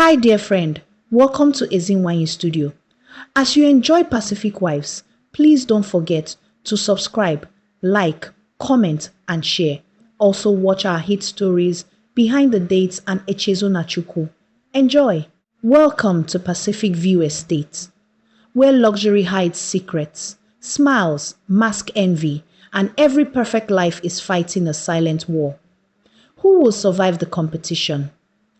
Hi dear friend, welcome to EZINWANYI Studio. As you enjoy Pacific Wives, please don't forget to subscribe, like, comment and share. Also watch our hit stories, Behind the Dates and Echezo Nachuku. Enjoy! Welcome to Pacific View Estate, where luxury hides secrets, smiles, mask envy, and every perfect life is fighting a silent war. Who will survive the competition?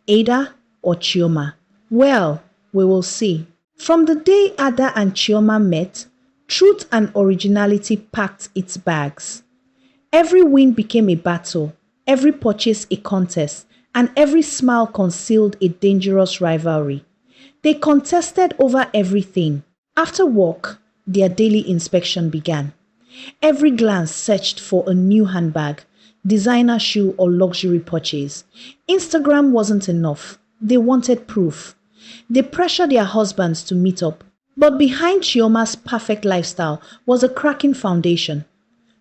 Ada or Chioma? Well, we will see. From the day Ada and Chioma met, truth and originality packed its bags. Every win became a battle, every purchase a contest, and every smile concealed a dangerous rivalry. They contested over everything. After work, their daily inspection began. Every glance searched for a new handbag, designer shoe or luxury purchase. Instagram wasn't enough. They wanted proof. They pressured their husbands to meet up. But behind Chioma's perfect lifestyle was a cracking foundation.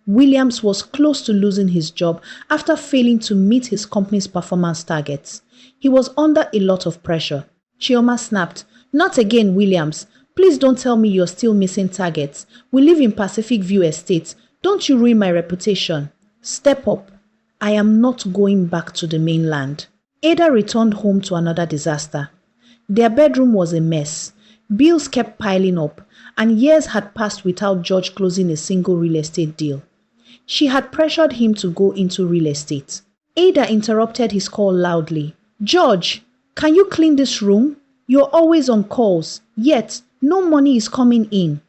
Williams was close to losing his job after failing to meet his company's performance targets. He was under a lot of pressure. Chioma snapped, "Not again, Williams. Please don't tell me you're still missing targets. We live in Pacific View Estate. Don't you ruin my reputation. Step up. I am not going back to the mainland." Ada returned home to another disaster. Their bedroom was a mess. Bills kept piling up, and years had passed without George closing a single real estate deal. She had pressured him to go into real estate. Ada interrupted his call loudly. "George, can you clean this room? You're always on calls, yet no money is coming in.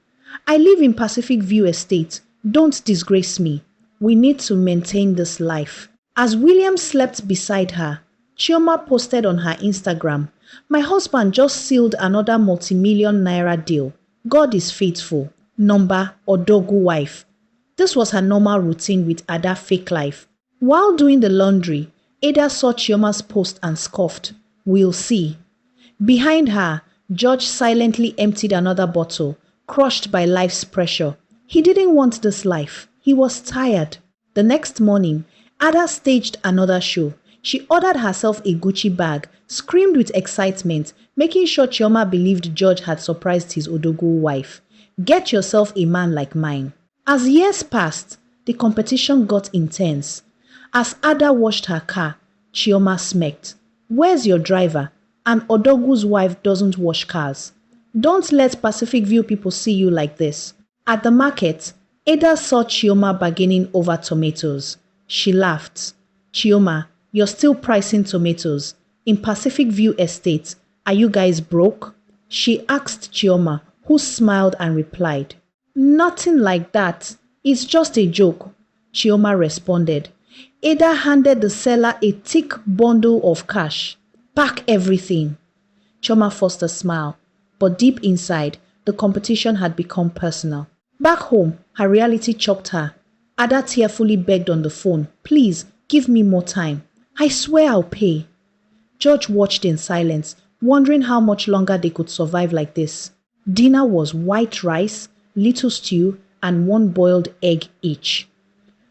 I live in Pacific View Estate. Don't disgrace me. We need to maintain this life." As William slept beside her, Chioma posted on her Instagram, "My husband just sealed another multi-million naira deal. God is faithful. Number Odogu wife." This was her normal routine with Ada fake life. While doing the laundry, Ada saw Chioma's post and scoffed, "We'll see." Behind her, George silently emptied another bottle, crushed by life's pressure. He didn't want this life. He was tired. The next morning, Ada staged another show. She ordered herself a Gucci bag, screamed with excitement, making sure Chioma believed George had surprised his Odogu wife. "Get yourself a man like mine." As years passed, the competition got intense. As Ada washed her car, Chioma smirked, "Where's your driver? And Odogu's wife doesn't wash cars. Don't let Pacific View people see you like this." At the market, Ada saw Chioma bargaining over tomatoes. She laughed. "Chioma, you're still pricing tomatoes. In Pacific View Estate, are you guys broke?" She asked Chioma, who smiled and replied, "Nothing like that. It's just a joke." Chioma responded. Ada handed the seller a thick bundle of cash. "Pack everything." Chioma forced a smile, but deep inside, the competition had become personal. Back home, her reality choked her. Ada tearfully begged on the phone, "Please, give me more time. I swear I'll pay." George watched in silence, wondering how much longer they could survive like this. Dinner was white rice, little stew, and one boiled egg each.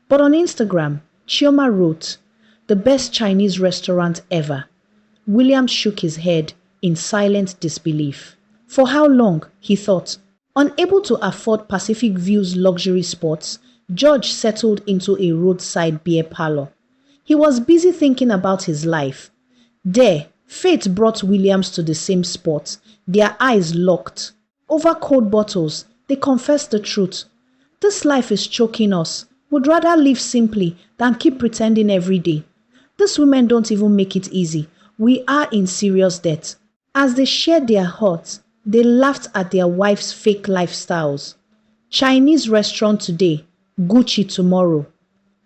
But on Instagram, Chioma wrote, "The best Chinese restaurant ever." William shook his head in silent disbelief. For how long, he thought. Unable to afford Pacific View's luxury spots, George settled into a roadside beer parlor. He was busy thinking about his life. There, fate brought Williams to the same spot, their eyes locked. Over cold bottles, they confessed the truth. "This life is choking us. Would rather live simply than keep pretending every day. These women don't even make it easy. We are in serious debt." As they shared their hearts, they laughed at their wives' fake lifestyles. Chinese restaurant today, Gucci tomorrow.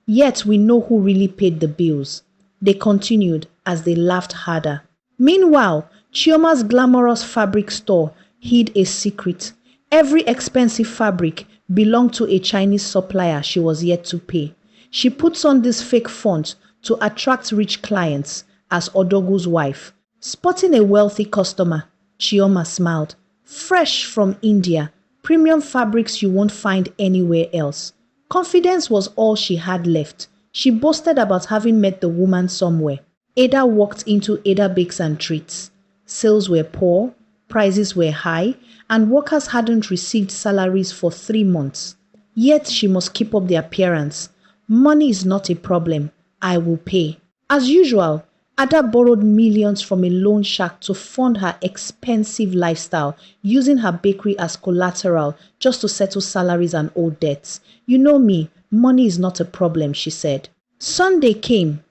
Yet we know who really paid the bills. They continued as they laughed harder. Meanwhile, Chioma's glamorous fabric store hid a secret. Every expensive fabric belonged to a Chinese supplier she was yet to pay. She puts on this fake font to attract rich clients as Odogu's wife. Spotting a wealthy customer, Chioma smiled. "Fresh from India, premium fabrics you won't find anywhere else." Confidence was all she had left. She boasted about having met the woman somewhere. Ada walked into Ada Bakes and Treats. Sales were poor, prices were high, and workers hadn't received salaries for 3 months. Yet she must keep up the appearance. Money is not a problem. I will pay. As usual, Ada borrowed millions from a loan shark to fund her expensive lifestyle, using her bakery as collateral just to settle salaries and old debts. You know me, money is not a problem, she said. Sunday came.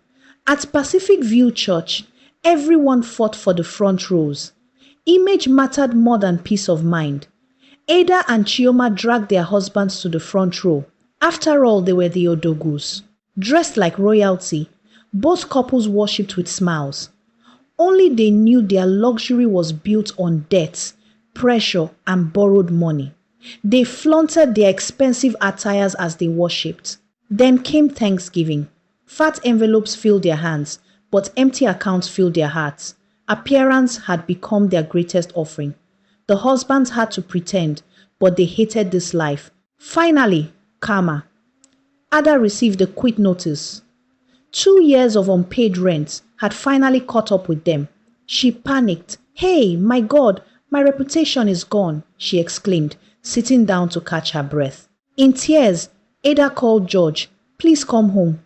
At Pacific View Church, everyone fought for the front rows. Image mattered more than peace of mind. Ada and Chioma dragged their husbands to the front row. After all, they were the Odogus. Dressed like royalty, both couples worshipped with smiles. Only they knew their luxury was built on debts, pressure, and borrowed money. They flaunted their expensive attires as they worshipped. Then came Thanksgiving. Fat envelopes filled their hands, but empty accounts filled their hearts. Appearance had become their greatest offering. The husbands had to pretend, but they hated this life. Finally, karma. Ada received a quit notice. 2 years of unpaid rent had finally caught up with them. She panicked. Hey, my God, my reputation is gone, she exclaimed, sitting down to catch her breath. In tears, Ada called George. Please come home.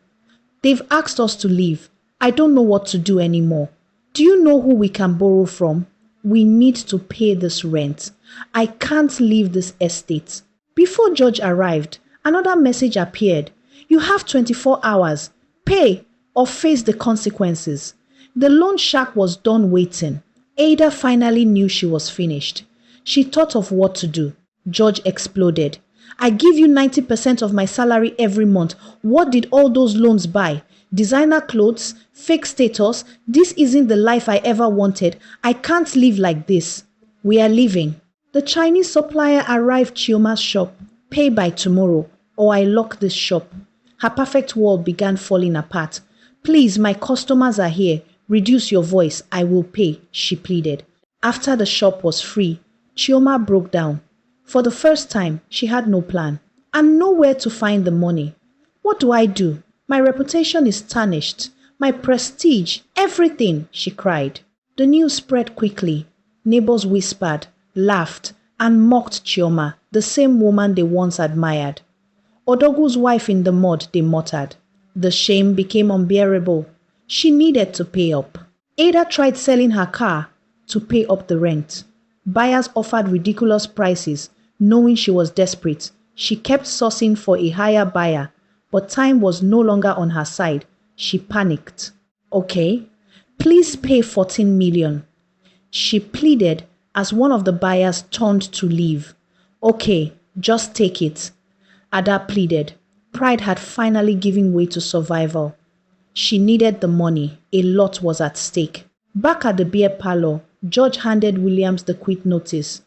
They've asked us to leave. I don't know what to do anymore. Do you know who we can borrow from? We need to pay this rent. I can't leave this estate. Before George arrived, another message appeared. You have 24 hours. Pay or face the consequences. The loan shark was done waiting. Ada finally knew she was finished. She thought of what to do. George exploded. I give you 90% of my salary every month. What did all those loans buy? Designer clothes, fake status. This isn't the life I ever wanted. I can't live like this. We are leaving. The Chinese supplier arrived Chioma's shop. Pay by tomorrow or I lock this shop. Her perfect world began falling apart. Please, my customers are here. Reduce your voice. I will pay, she pleaded. After the shop was free, Chioma broke down. For the first time, she had no plan and nowhere to find the money. What do I do? My reputation is tarnished. My prestige, everything, she cried. The news spread quickly. Neighbors whispered, laughed, and mocked Chioma, the same woman they once admired. Odogu's wife in the mud, they muttered. The shame became unbearable. She needed to pay up. Ada tried selling her car to pay up the rent. Buyers offered ridiculous prices, knowing she was desperate. She kept sourcing for a higher buyer, but time was no longer on her side. She panicked. Okay, please pay 14 million. She pleaded as one of the buyers turned to leave. Okay, just take it. Ada pleaded. Pride had finally given way to survival. She needed the money. A lot was at stake. Back at the beer parlor, George handed Williams the quit notice.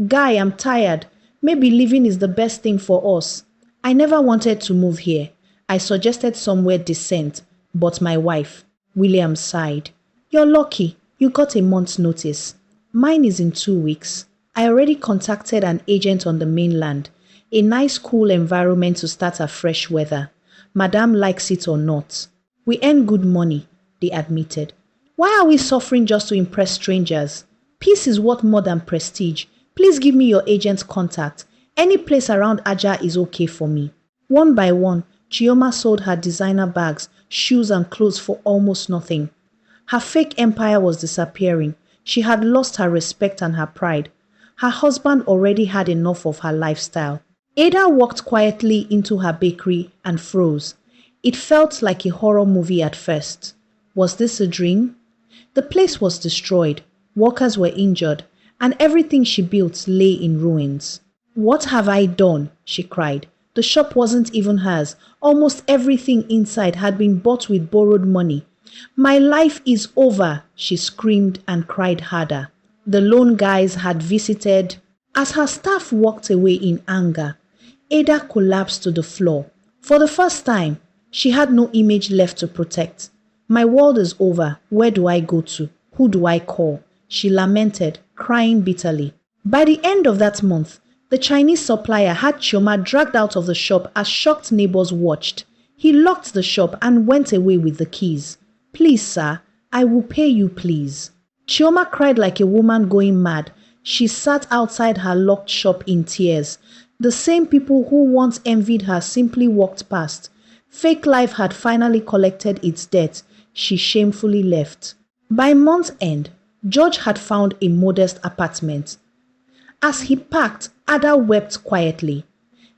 Guy, I'm tired. Maybe leaving is the best thing for us. I never wanted to move here. I suggested somewhere decent, but my wife. Williams sighed. You're lucky. You got a month's notice. Mine is in 2 weeks. I already contacted an agent on the mainland. A nice cool environment to start a fresh weather. Madame likes it or not. We earn good money, they admitted. Why are we suffering just to impress strangers? Peace is worth more than prestige. Please give me your agent's contact. Any place around Aja is okay for me. One by one, Chioma sold her designer bags, shoes and clothes for almost nothing. Her fake empire was disappearing. She had lost her respect and her pride. Her husband already had enough of her lifestyle. Ada walked quietly into her bakery and froze. It felt like a horror movie at first. Was this a dream? The place was destroyed, workers were injured, and everything she built lay in ruins. What have I done? She cried. The shop wasn't even hers. Almost everything inside had been bought with borrowed money. My life is over, she screamed and cried harder. The loan guys had visited. As her staff walked away in anger, Ada collapsed to the floor. For the first time, she had no image left to protect. My world is over. Where do I go to? Who do I call? She lamented, crying bitterly. By the end of that month, the Chinese supplier had Chioma dragged out of the shop as shocked neighbors watched. He locked the shop and went away with the keys. Please, sir, I will pay you, please. Chioma cried like a woman going mad. She sat outside her locked shop in tears. The same people who once envied her simply walked past. Fake life had finally collected its debt. She shamefully left. By month's end, George had found a modest apartment. As he packed, Ada wept quietly.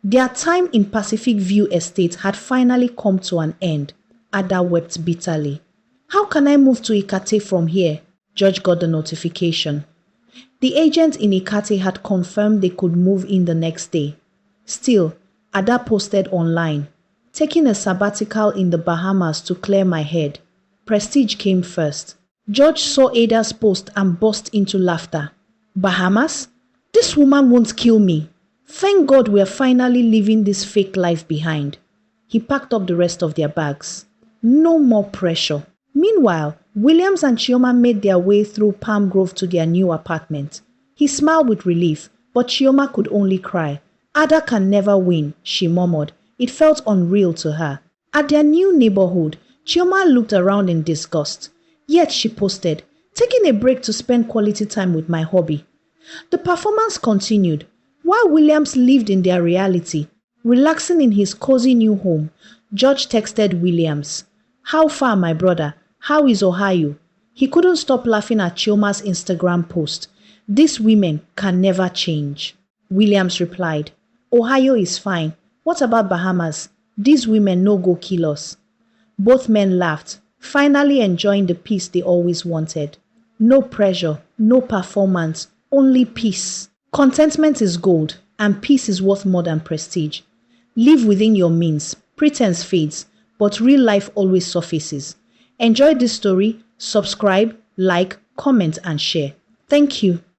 Their time in Pacific View Estate had finally come to an end. Ada wept bitterly. How can I move to Ikate from here? George got the notification. The agent in Ikate had confirmed they could move in the next day. Still, Ada posted online, taking a sabbatical in the Bahamas to clear my head. Prestige came first. George saw Ada's post and burst into laughter. Bahamas? This woman won't kill me. Thank God we're finally leaving this fake life behind. He packed up the rest of their bags. No more pressure. Meanwhile, Williams and Chioma made their way through Palm Grove to their new apartment. He smiled with relief, but Chioma could only cry. Ada can never win, she murmured. It felt unreal to her. At their new neighborhood, Chioma looked around in disgust. Yet she posted, taking a break to spend quality time with my hobby. The performance continued. While Williams lived in their reality, relaxing in his cozy new home, George texted Williams, "How far, my brother? How is Ohio?" He couldn't stop laughing at Chioma's Instagram post. These women can never change. Williams replied, "Ohio is fine. What about Bahamas? These women no go kill us." Both men laughed, finally enjoying the peace they always wanted. No pressure, no performance, only peace. Contentment is gold, and peace is worth more than prestige. Live within your means. Pretense fades, but real life always surfaces. Enjoy this story, subscribe, like, comment, and share. Thank you.